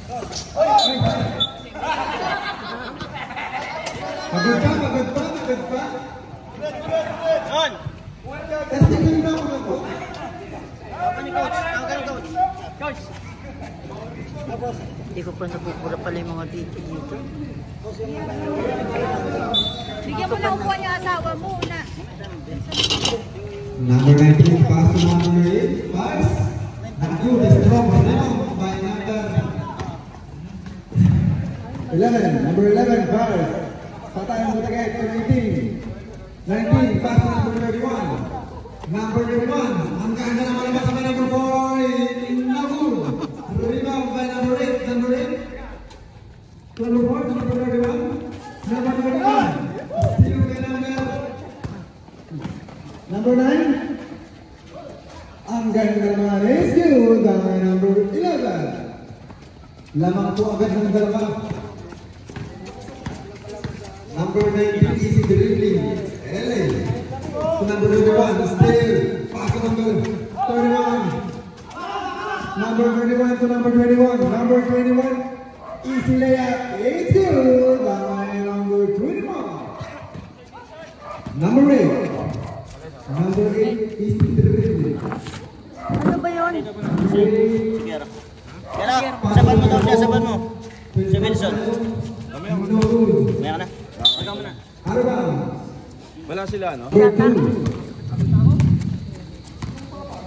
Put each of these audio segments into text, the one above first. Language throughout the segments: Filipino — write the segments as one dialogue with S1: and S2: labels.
S1: Pagod pa.
S2: On!
S1: Testing na ako.
S2: Coach!
S3: Hindi ko pa napupura pala yung mga dito.
S4: Bigyan mo na upuan yung asawa mo na.
S1: Number 19 pass to number 8. Pass. Not good. Strong now by number 11. Number 11 pass. Patay mo tagay to 19. 19 pass to number 31. Number 31. Ang ganda naman naman sa number 4. Not good. Rebound by number 8. Number 8. Number 4. Number 31. Number 31. Still by number 9. Ang ganda naman is good by number 11. Lamang po agad ng dalawa. Number 19 easy dribbling. LA. To number 31 still. Pass to number 31. Number 31 to number 21. Number 21 easy layup. It's good by number 21. Number 8. Number 8 is dribbling.
S3: Ano ba yun?
S2: Sige, Ara. Yan na, saban mo daw siya, saban mo. Si Wilson. Maya ka na. Ikaw mo na.
S5: Wala sila, no?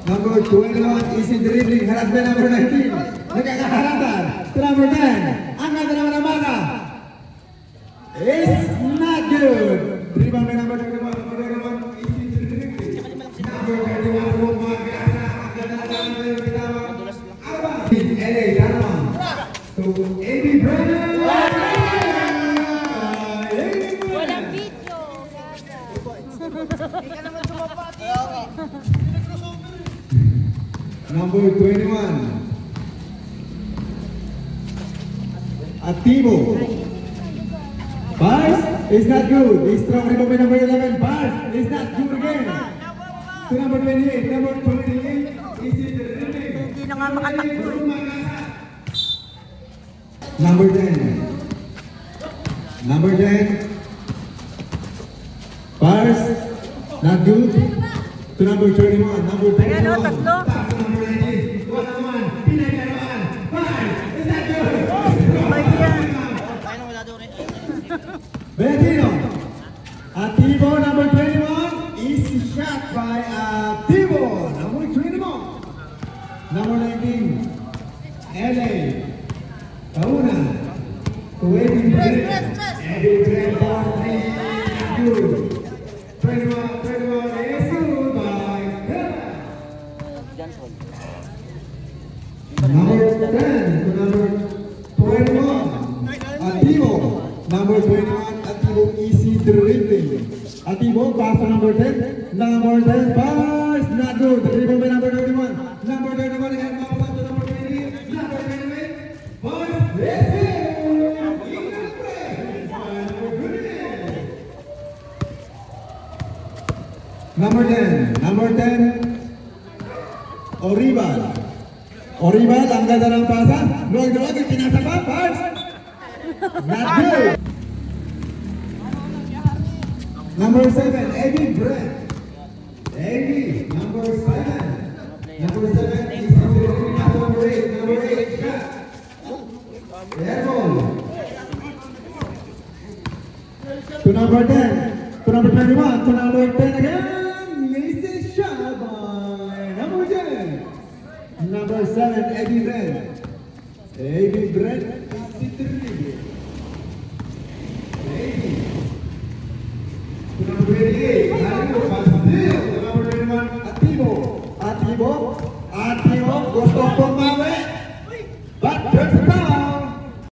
S1: Number 21 easy dribbling. Harap na number 19. Nagkakaharatan. To number 10. Ang ganda naman ang bata. It's not good. Dribble by number 21. Number 21 easy dribbling. Number 21 lumagana. Ang ganda naman yung bitawang. LA Danaman. To AB Brennan.
S4: Walang video. Hindi ka naman sumapati.
S1: Number 21. Ativo. Pass is not good. It's strong rebound by number 11. Pass is not good again. To number 28. Number 28 is in the dribbling.
S3: Hindi na nga makatakbo.
S1: Number 10. Number 10. Pass not good. To number 31. Number 31.
S3: Ayan o, tatlo.
S1: Pass to number 19. Wala naman. Pinagalaman. Pass is not good.
S3: Ayan.
S2: Ayun, wala daw rin.
S1: Valentino. Ativo, number 21, is shot by Ativo, number 21. Number 19, LA, Kauna, to Eddie Brent. Eddie Brent, for 3, good. 21 is good by Kevin. Number 10 to number 21, Ativo. Number 21, Ativo easy dribbling. Ativo pass to number 10. Number 10 pass, not good. Dribble by number 31. Number 31 again, pass to number 20. Number 28, pass, let's go. Number 10, Oribal. Oribal, ang ganda ng pasa. Luwag-luwag, pinasa pa, pass. Not good. Number 7, Eddie Brent. Eddie, number 7. Number 7 is number 8. Number 8, shot. Airball. To number 10. To number 21. To number 10 again. Easy shot by number 10. Number 7, Eddie Brent. Eddie Brent is the dribbling.